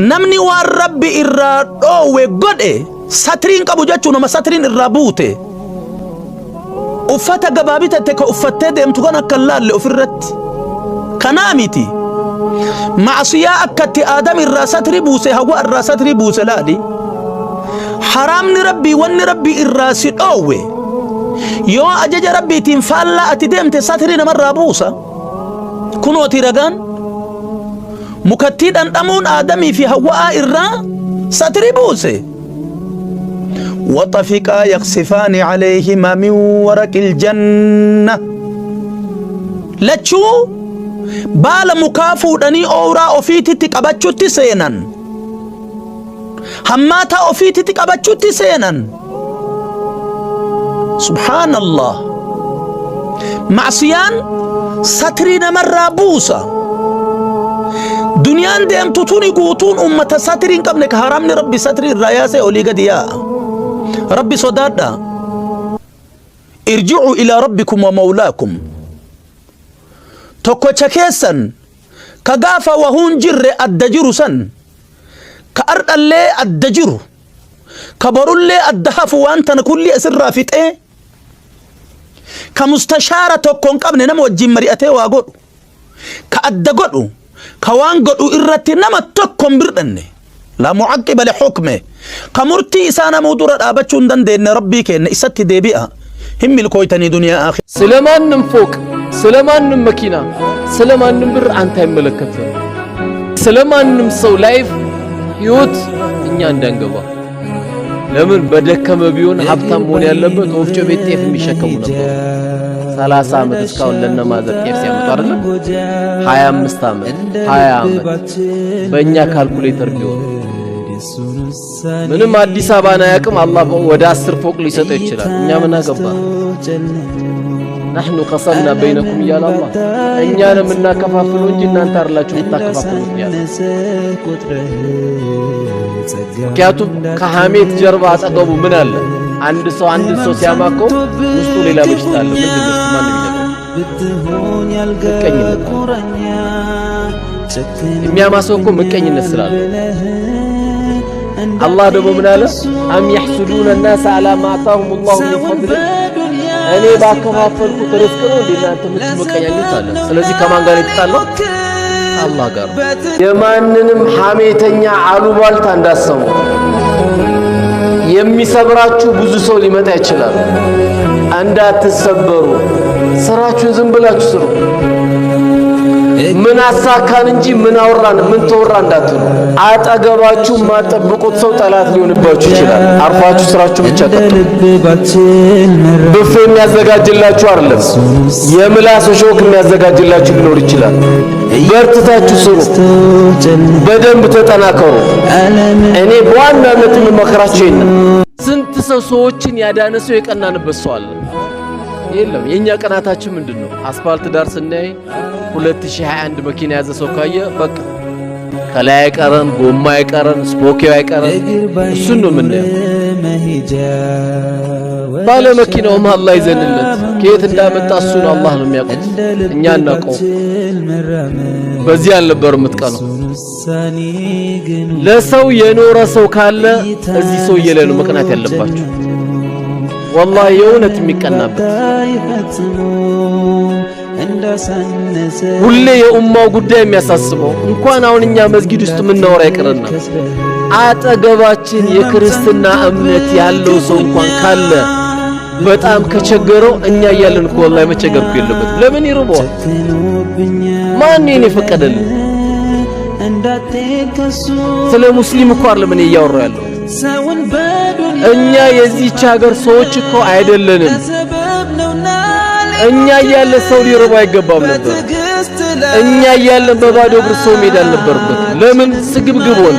namni waan rabbi irraa dhoowwe godhe satriin qabu jechuun nama satriin irraa buute uffata gabaabitatti ka uffattee deemtu kan akka laalle ofirratti kanaa miti maasiyaa akkatti aadam irraa satri buuse hawa irraa satri buuse laadi haramni rabbi wanni rabbi irraa si dhoowwe yoo ajaja rabbiitiin faallaa ati deemte satri namarraa buusa kunooti ragaan mukattiidhaan dhamuun aadamii fi hawaa irraa satri buuse وطفقا يخسفان عليهما من ورق الجنة لچو بالا مكافو دني أورا أوفيتي تقبچو تسينن هماتا أوفيتي تقبچو تسينن سبحان الله معصيان سترين مرة بوسا دنيان ديم تطوني قوتون أمتا سترين قبلك حرامني ربي سترين رياسي أولي قديا ربي صدادا ارجعوا إلى ربكم ومولاكم تكو چكيسن كغافا وهون جر الدجر سن كأرد اللي الدجر كبرو اللي الدهف وانتن كل أسر رافت ايه كمستشارة تكون قبل نمو الجمريئة واقول كأدقل كوان قلو إرتي نما تكون بردن لا معقب لحكمه كمرتي إسانا مودورة آبتشون دن ربي كأن إساتي ديبئة هم الكويتاني دنيا آخر سلمان نمفوك سلمان نمكينا سلمان نمبر عنتا يملكت سلمان نمسو لايف يوت إنيان دنقبا لمن بدك مبيون حبتان موني اللبت وفجو بيت تيف ميشاكمو نبا 30 عمد اسكاون لنا ماذا كيف سيامت وارلا 25 عمد 20 عمد بأنيا كالكوليتر بيون ምንም አዲስ አበባና ያቅም አላህ ወደ 10 ፎቅ ሊሰጠው ይችላል እኛ ምን አገባን نحن قسمنا بينكم يا الله እኛንም እናከፋፍሉ እንጂ እናንተ አይደላችሁ የምታከፋፍሉት ያለ ምክንያቱም ከሐሜት ጀርባ አጠገቡ ምን አለ አንድ ሰው ሲያማከው ውስጡ ሌላ በሽታ አለ ምንድን ነው ማን ይነገር የሚያማሰው እኮ ምቀኝነት ስላለ الله دبو مناله أم يحسدون الناس على ما أعطاهم الله من فضله أنا باكفافل كترزقنا لنا أنت متمكن يعني تعالى سلزي كمان قال يتعلق الله قال يماننم حميتنيا علو بالتان داسمو يمي صبراتشو ብዙ ሰው ሊመጣ ይችላል እንዳትሰበሩ ስራችሁን ዝም ብላችሁ ስሩ ምን አሳካን እንጂ ምን አወራን ምን ተወራ እንዳትሉ አጠገባችሁ ማጠብቁት ሰው ጠላት ሊሆንባችሁ ይችላል አርፋችሁ ስራችሁ ብቻ ቀጥሉ ብፌ የሚያዘጋጅላችሁ አይደለም የምላስ ሾክ የሚያዘጋጅላችሁ ሊኖር ይችላል በርትታችሁ ስሩ በደንብ ተጠናከሩ እኔ በዋናነት የምመክራችሁ ይሄን ስንት ሰዎችን ያዳነሰው የቀናንበት ሰው አለ የለም የኛ ቀናታችን ምንድነው አስፋልት ዳር ስናይ 2021 መኪና ያዘ ሰው ካየ በቃ ከላይ አይቀረን ጎማ አይቀረን ስፖኪው አይቀረን እሱ ነው ምን ባለ መኪናው አላህ ይዘንለት ከየት እንዳመጣ እሱ ነው አላህ ነው የሚያውቀው እኛ እናውቀው በዚህ አልነበር የምትቀነው ለሰው የኖረ ሰው ካለ እዚህ ሰው እየለ ነው መቅናት ያለባችሁ والله የእውነት የሚቀናበት ሁሌ የኡማው ጉዳይ የሚያሳስበው እንኳን አሁን እኛ መስጊድ ውስጥ ምናወራ ይቀርና አጠገባችን የክርስትና እምነት ያለው ሰው እንኳን ካለ በጣም ከቸገረው እኛ ያለን እኮ والله መቸገር የለበት ለምን ይርበዋል ማን ነው የፈቀደልን ስለ ሙስሊም እኮ አይደለም እኔ እያወራሁ ያለው እኛ የዚህች ሀገር ሰዎች እኮ አይደለንም እኛ ያለ ሰው ሊረባ አይገባም ነበር እኛ ያለን በባዶ እግር ሰው ሜዳ አልነበረበት ለምን ስግብግብ ሆነ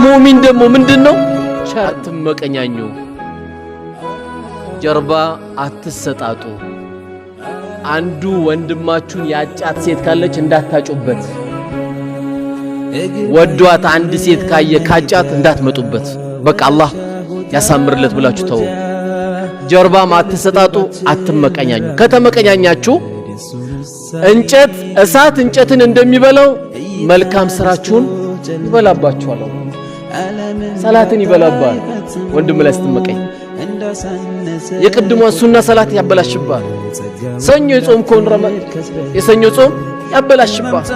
ሙእሚን ደግሞ ምንድነው ሻት መቀኛኙ ጀርባ አትሰጣጡ አንዱ ወንድማችሁን ያጫት ሴት ካለች እንዳታጩበት ወዷት አንድ ሴት ካጫት እንዳትመጡበት በቃ አላህ ያሳምርለት ብላችሁ ተው ጀርባ ማትሰጣጡ አትመቀኛኙ ከተመቀኛኛችሁ እንጨት እሳት እንጨትን እንደሚበላው መልካም ስራችሁን ይበላባችኋል። ሰላትን ይበላባል። ወንድም ላይ ስትመቀኝ የቅድሟን ሱና ሰላት ያበላሽባል። ሰኞ የጾም ኮን ረመድ የሰኞ ጾም ያበላሽባል።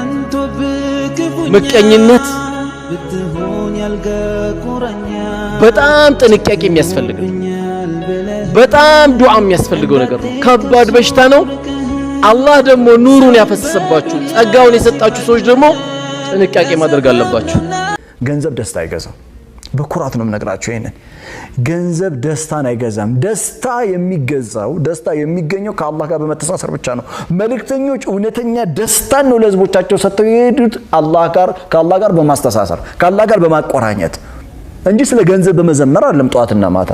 ምቀኝነት በጣም ጥንቃቄ የሚያስፈልግ ነው። በጣም ዱዓ የሚያስፈልገው ነገር ነው። ከባድ በሽታ ነው። አላህ ደግሞ ኑሩን ያፈሰሰባችሁ ጸጋውን የሰጣችሁ ሰዎች ደግሞ ጥንቃቄ ማድረግ አለባችሁ። ገንዘብ ደስታ አይገዛም። በኩራት ነው የምነግራችሁ ይሄንን። ገንዘብ ደስታን አይገዛም። ደስታ የሚገኘው ከአላህ ጋር በመተሳሰር ብቻ ነው። መልእክተኞች እውነተኛ ደስታን ነው ለህዝቦቻቸው ሰጥተው የሄዱት ከአላህ ጋር በማስተሳሰር ከአላህ ጋር በማቆራኘት እንጂ ስለ ገንዘብ በመዘመር አይደለም። ጠዋትና ማታ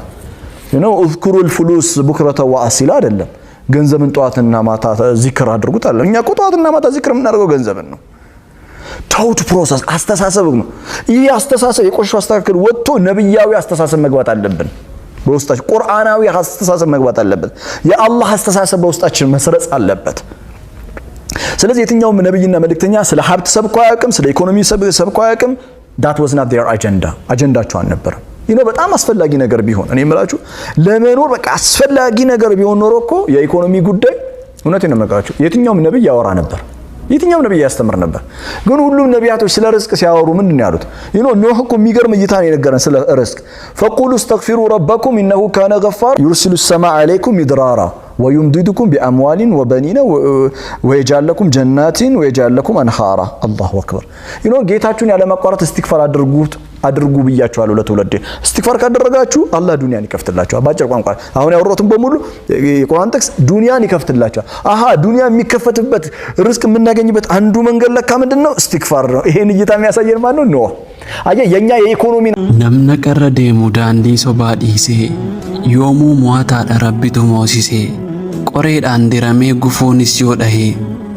እዝኩሩ الفلوس بكرة وأصيلا አይደለም። ገንዘብን ጠዋትና ማታ ዚክር አድርጉት አለ። እኛ እኮ ጠዋትና ማታ ዚክር የምናደርገው ገንዘብን ነው። ታውት ፕሮሰስ አስተሳሰብ ነው። ይህ አስተሳሰብ የቆሸሸ አስተካከል ወጥቶ ነብያዊ አስተሳሰብ መግባት አለብን። በውስጣችን ቁርአናዊ አስተሳሰብ መግባት አለበት። የአላህ አስተሳሰብ በውስጣችን መስረጽ አለበት። ስለዚህ የትኛውም ነብይና መልእክተኛ ስለ ሀብት ሰብኮ አያውቅም፣ ስለ ኢኮኖሚ ሰብኮ አያውቅም። that was not their agenda አጀንዳቸው አልነበረም። በጣም አስፈላጊ ነገር ቢሆን እኔ የምላችሁ ለመኖር በቃ አስፈላጊ ነገር ቢሆን ኖሮ እኮ የኢኮኖሚ ጉዳይ እውነቴን ነው የምነግራችሁ የትኛውም ነብይ ያወራ ነበር። የትኛውም ነብይ ያስተምር ነበር። ግን ሁሉም ነቢያቶች ስለ ርዝቅ ሲያወሩ ምንድን ነው ያሉት? ኖህ እኮ የሚገርም እይታ ነው የነገረን ስለ ርዝቅ። ፈቁሉ እስተግፊሩ ረበኩም ኢነሁ ካነ ገፋራ ዩርሲሉ ሰማዐ ዐለይኩም ሚድራራ ወዩምዲድኩም ቢአምዋሊን ወበኒነ ወየጅዐል ለኩም ጀናቲን ወየጅዐል ለኩም አንሃራ። አላሁ አክበር። ጌታችሁን ያለማቋረጥ እስትግፋር አድርጉ ብያችኋለሁ ለትውልድ። እስትግፋር ካደረጋችሁ አላህ ዱንያን ይከፍትላችኋል። ባጭር ቋንቋ አሁን ያወራሁትን በሙሉ የቁርአን ጥቅስ ዱንያን ይከፍትላችኋል። ዱንያ የሚከፈትበት ርዝቅ የምናገኝበት አንዱ መንገድ ለካ ምንድነው? እስትግፋር ነው። ይሄን እይታ የሚያሳየን ማን ነው? የኛ የኢኮኖሚ ነምነ ቀረ ደሙ ዳንዲ ሶባ ዲሴ ዮሙ ሟታ ረቢቱ ሞሲሴ ቆሬዳን ዲራሜ ጉፎንስ ዮዳሄ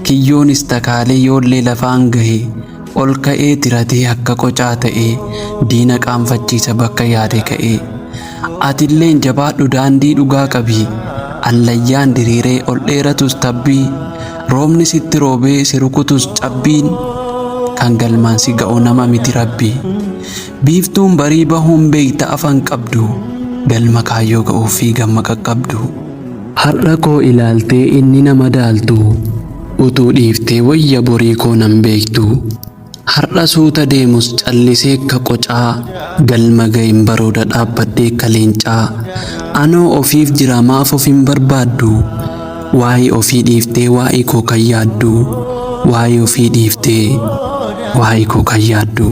ኪዮንስ ተካሌ ዮሌ ለፋን ገሄ ol ka'ee tiratee akka qocaa ta'ee diina qaanfachiisa bakka yaade ka'ee atilleen jabaadhu daandii dhugaa qabii allayyaan diriiree ol dheeratus tabbii roobni sitti roobee si rukutus cabbiin kan galmaan si ga'u nama miti rabbii biiftuun barii bahuun beeyta afan qabdu galma kaayyoo ga'uufii gamma qaqqabdu har'a koo ilaaltee inni nama daaltu utuu dhiiftee wayya borii koo nan beektu har'a suuta deemus callisee akka qocaa galma ga'in barooda dhaabbadhee akka leencaa anoo ofiif jira maaf of hin barbaaddu waa'ee ofii dhiiftee waa'ee koo kan yaaddu waa'ee ofii dhiiftee waa'ee koo kan yaaddu.